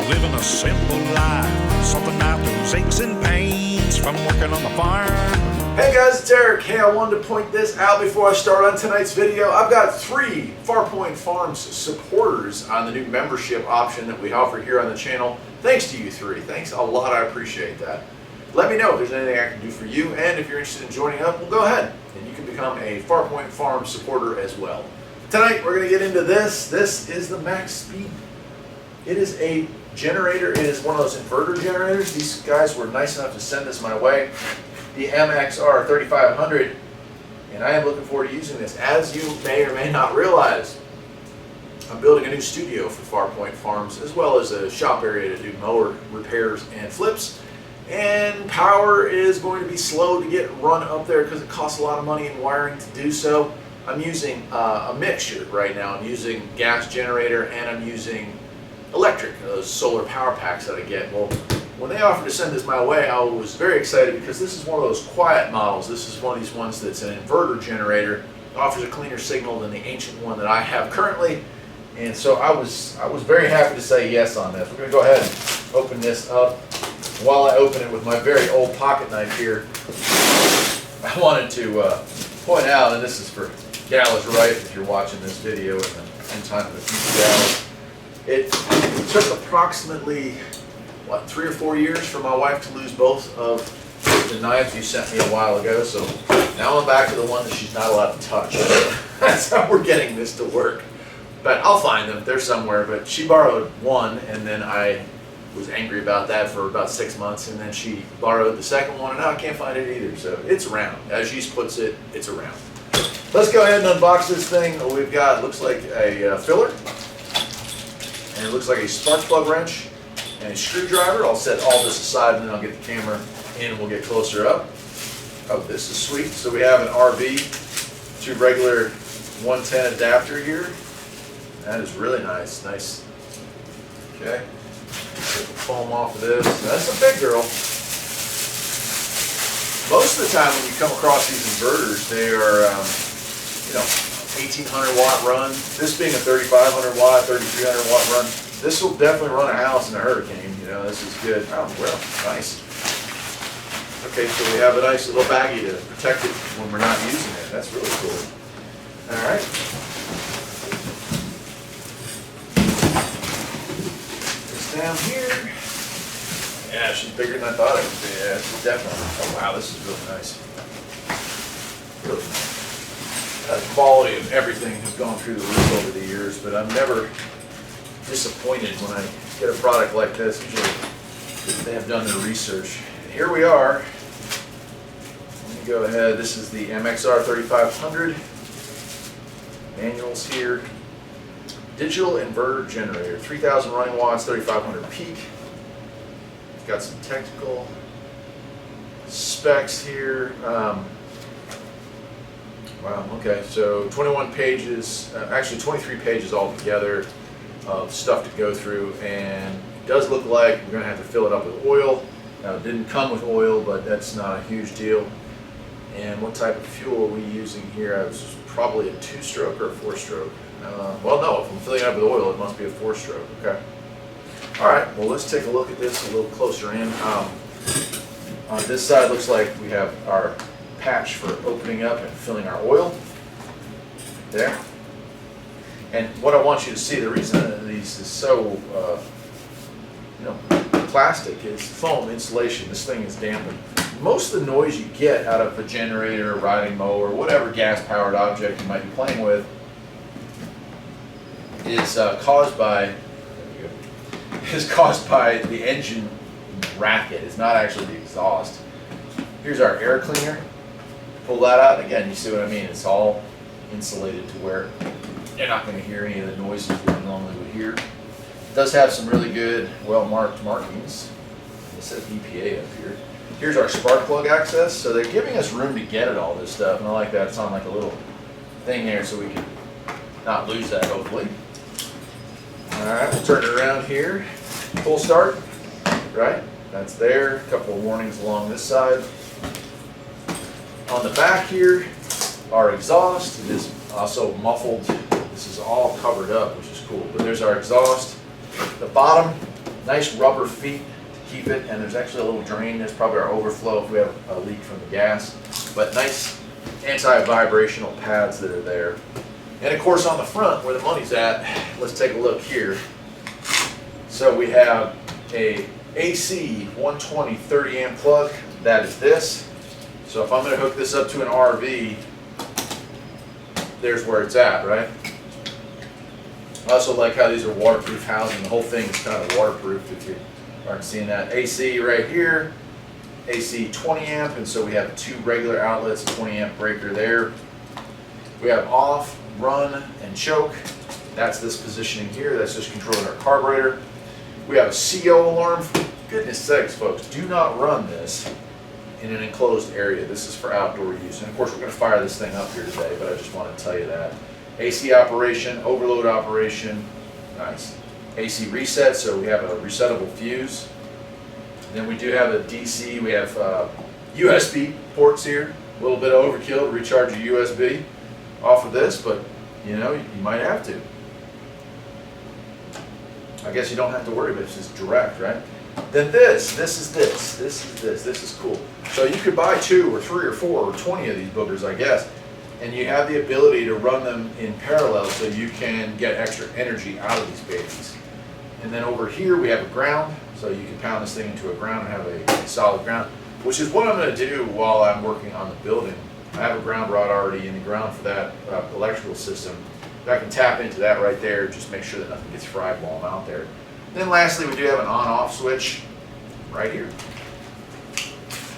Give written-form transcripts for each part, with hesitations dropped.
living a simple life, something out those aches and pains from working on the farm. Hey guys, it's Eric. Hey, I wanted to point this out before I start on tonight's video. I've got 3 Farpoint Farms supporters on the new membership option that we offer here on the channel. Thanks to you 3. Thanks a lot. I appreciate that. Let me know if there's anything I can do for you, and if you're interested in joining up, well, go ahead and you can become a Farpoint Farms supporter as well. Tonight we're going to get into this. This is the max speed. It is a generator. It is one of those inverter generators. These guys were nice enough to send this my way. The MXR 3500, and I am looking forward to using this. As you may or may not realize, I'm building a new studio for Farpoint Farms, as well as a shop area to do mower repairs and flips. And power is going to be slow to get run up there because it costs a lot of money in wiring to do so. I'm using a mixture right now. I'm using gas generator and I'm using electric, those solar power packs that I get. Well, when they offered to send this my way, I was very excited because this is one of those quiet models. This is one of these ones that's an inverter generator. It offers a cleaner signal than the ancient one that I have currently. And so I was very happy to say yes on this. We're going to go ahead and open this up. While I open it with my very old pocket knife here, I wanted to point out, and this is for Gala's right, if you're watching this video in time for the future Gala's, it took approximately, what, 3 or 4 years for my wife to lose both of the knives you sent me a while ago, so now I'm back to the one that she's not allowed to touch. That's how we're getting this to work. But I'll find them, they're somewhere, but she borrowed one, and then I was angry about that for about 6 months, and then she borrowed the second one, and now I can't find it either. So it's around. As she puts it, it's around. Let's go ahead and unbox this thing. We've got, looks like a filler, and it looks like a spark plug wrench and a screwdriver. I'll set all this aside, and then I'll get the camera in and we'll get closer up. Oh, this is sweet. So we have an RB to regular 110 adapter here. That is really nice. Nice. Okay. Get the foam off of this. That's a big girl. Most of the time when you come across these inverters, they are, 1800 watt run. This being a 3500 watt, 3300 watt run, this will definitely run a house in a hurricane. You know, this is good. Oh, well, nice. Okay, so we have a nice little baggie to protect it when we're not using it. That's really cool. All right. Down here. Yeah, she's bigger than I thought it would be. Yeah, she's definitely. Oh wow, this is really nice. Really nice. The quality of everything has gone through the roof over the years, but I'm never disappointed when I get a product like this. Usually they have done their research. And here we are. Let me go ahead. This is the MXR 3500. Manuals here. Digital inverter generator, 3,000 running watts, 3,500 peak. It's got some technical specs here. Wow, okay, so 21 pages, actually 23 pages altogether of stuff to go through, and it does look like we're going to have to fill it up with oil. Now, it didn't come with oil, but that's not a huge deal. And what type of fuel are we using here? It was probably a 2-stroke or a 4-stroke. Well, no, if I'm filling it up with oil, it must be a 4-stroke, okay. All right, well, let's take a look at this a little closer in. On this side, looks like we have our patch for opening up and filling our oil. There. And what I want you to see, the reason that these is so, plastic is foam insulation. This thing is dampened. Most of the noise you get out of a generator, a riding mower, whatever gas-powered object you might be playing with, is caused by the engine racket. It's not actually the exhaust. Here's our air cleaner. Pull that out, and again, you see what I mean. It's all insulated to where you're not going to hear any of the noises that you normally would hear. It does have some really good, well-marked markings. It says EPA up here. Here's our spark plug access. So they're giving us room to get at all this stuff, and I like that. It's on like a little thing there so we can not lose that, hopefully. All right, we'll turn it around here. Full start, right? That's there. A couple of warnings along this side. On the back here, our exhaust. It is also muffled. This is all covered up, which is cool. But there's our exhaust. The bottom Nice rubber feet to keep it, and there's actually a little drain. There's probably our overflow if we have a leak from the gas. But nice anti-vibrational pads that are there. And of course on the front, where the money's at, let's take a look here. So we have a AC 120 30 amp plug. That is this. So if I'm going to hook this up to an RV, there's where it's at, right? I also like how these are waterproof housing. The whole thing is kind of waterproof if you aren't seeing that. AC right here, AC 20 amp, and so we have 2 regular outlets, 20 amp breaker there. We have off, run, and choke. That's this positioning here. That's just controlling our carburetor. We have a CO alarm. For goodness sakes, folks, do not run this in an enclosed area. This is for outdoor use. And of course, we're going to fire this thing up here today, but I just want to tell you that. AC operation, overload operation, nice. AC reset, so we have a resettable fuse. Then we do have a DC, we have USB ports here. A little bit of overkill to recharge your USB off of this, but you know, you might have to. I guess you don't have to worry about it, it's just direct, right? Then this is cool. So you could buy 2 or 3 or 4 or 20 of these boogers, I guess, and you have the ability to run them in parallel so you can get extra energy out of these babies. And then over here we have a ground, so you can pound this thing into a ground and have a solid ground, which is what I'm going to do while I'm working on the building. I have a ground rod already in the ground for that electrical system. I can tap into that right there, just make sure that nothing gets fried while I'm out there. Then lastly, we do have an on-off switch right here.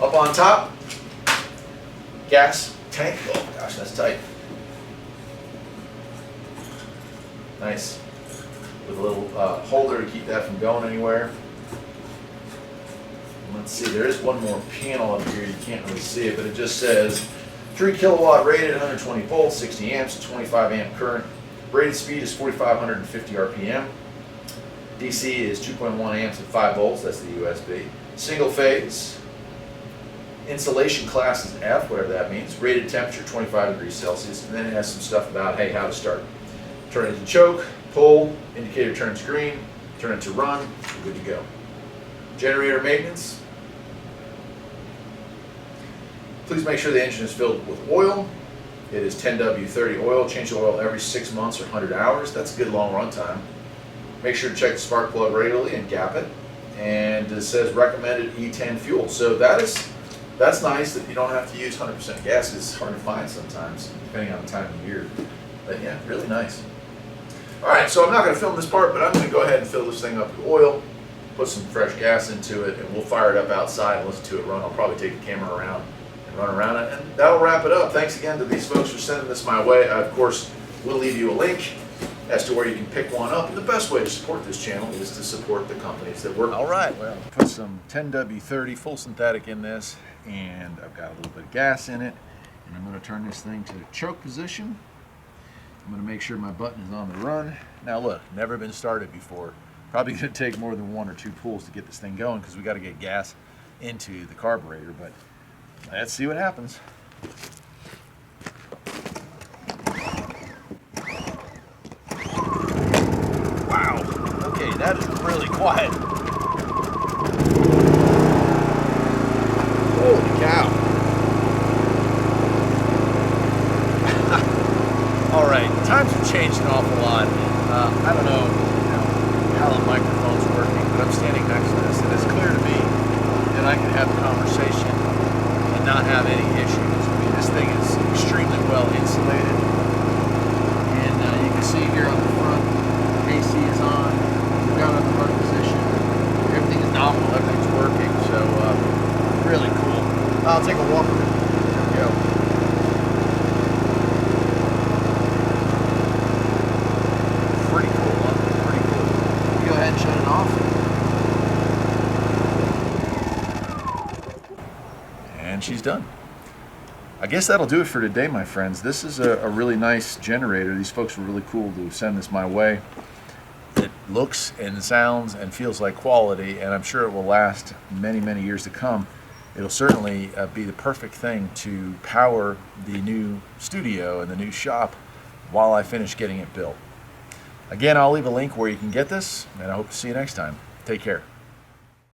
Up on top, gas tank. Oh gosh, that's tight. Nice. With a little holder to keep that from going anywhere. Let's see, there is one more panel up here. You can't really see it, but it just says 3 kilowatt rated, 120 volts, 60 amps, 25 amp current. Rated speed is 4,550 RPM. DC is 2.1 amps at 5 volts, that's the USB. Single phase. Insulation class is F, whatever that means. Rated temperature 25 degrees Celsius. And then it has some stuff about, hey, how to start. Turn it to choke, pull, indicator turns green, turn it to run, you're good to go. Generator maintenance. Please make sure the engine is filled with oil. It is 10W30 oil. Change the oil every 6 months or 100 hours. That's a good long run time. Make sure to check the spark plug regularly and gap it. And it says recommended E10 fuel. So that's nice that you don't have to use 100% gas. It's hard to find sometimes, depending on the time of year. But yeah, really nice. All right, so I'm not going to film this part, but I'm going to go ahead and fill this thing up with oil, put some fresh gas into it, and we'll fire it up outside and listen to it run. I'll probably take the camera around and run around it, and that'll wrap it up. Thanks again to these folks for sending this my way. I, of course, will leave you a link as to where you can pick one up. And the best way to support this channel is to support the companies that work. All right, well, put some 10W30 full synthetic in this, and I've got a little bit of gas in it, and I'm going to turn this thing to choke position. I'm going to make sure my button is on the run. Now look, never been started before. Probably going to take more than 1 or 2 pulls to get this thing going because we got to get gas into the carburetor, but let's see what happens. Wow, okay, that is really quiet. Holy cow. All right, times have changed an awful lot. I don't know, how the microphone's working, but I'm standing next to this, and it's clear to me that I can have a conversation and not have any issues. I mean, this thing is extremely well insulated, and you can see here on the front, AC is on. We've got it in the run position. Everything is nominal. Everything's working. So really cool. I'll take a walk with it. There we go. Pretty cool. Huh? Pretty cool. Go ahead and shut it off. And she's done. I guess that'll do it for today, my friends. This is a really nice generator. These folks were really cool to send this my way. It looks and sounds and feels like quality, and I'm sure it will last many, many years to come. It'll certainly be the perfect thing to power the new studio and the new shop while I finish getting it built. Again, I'll leave a link where you can get this, and I hope to see you next time. Take care.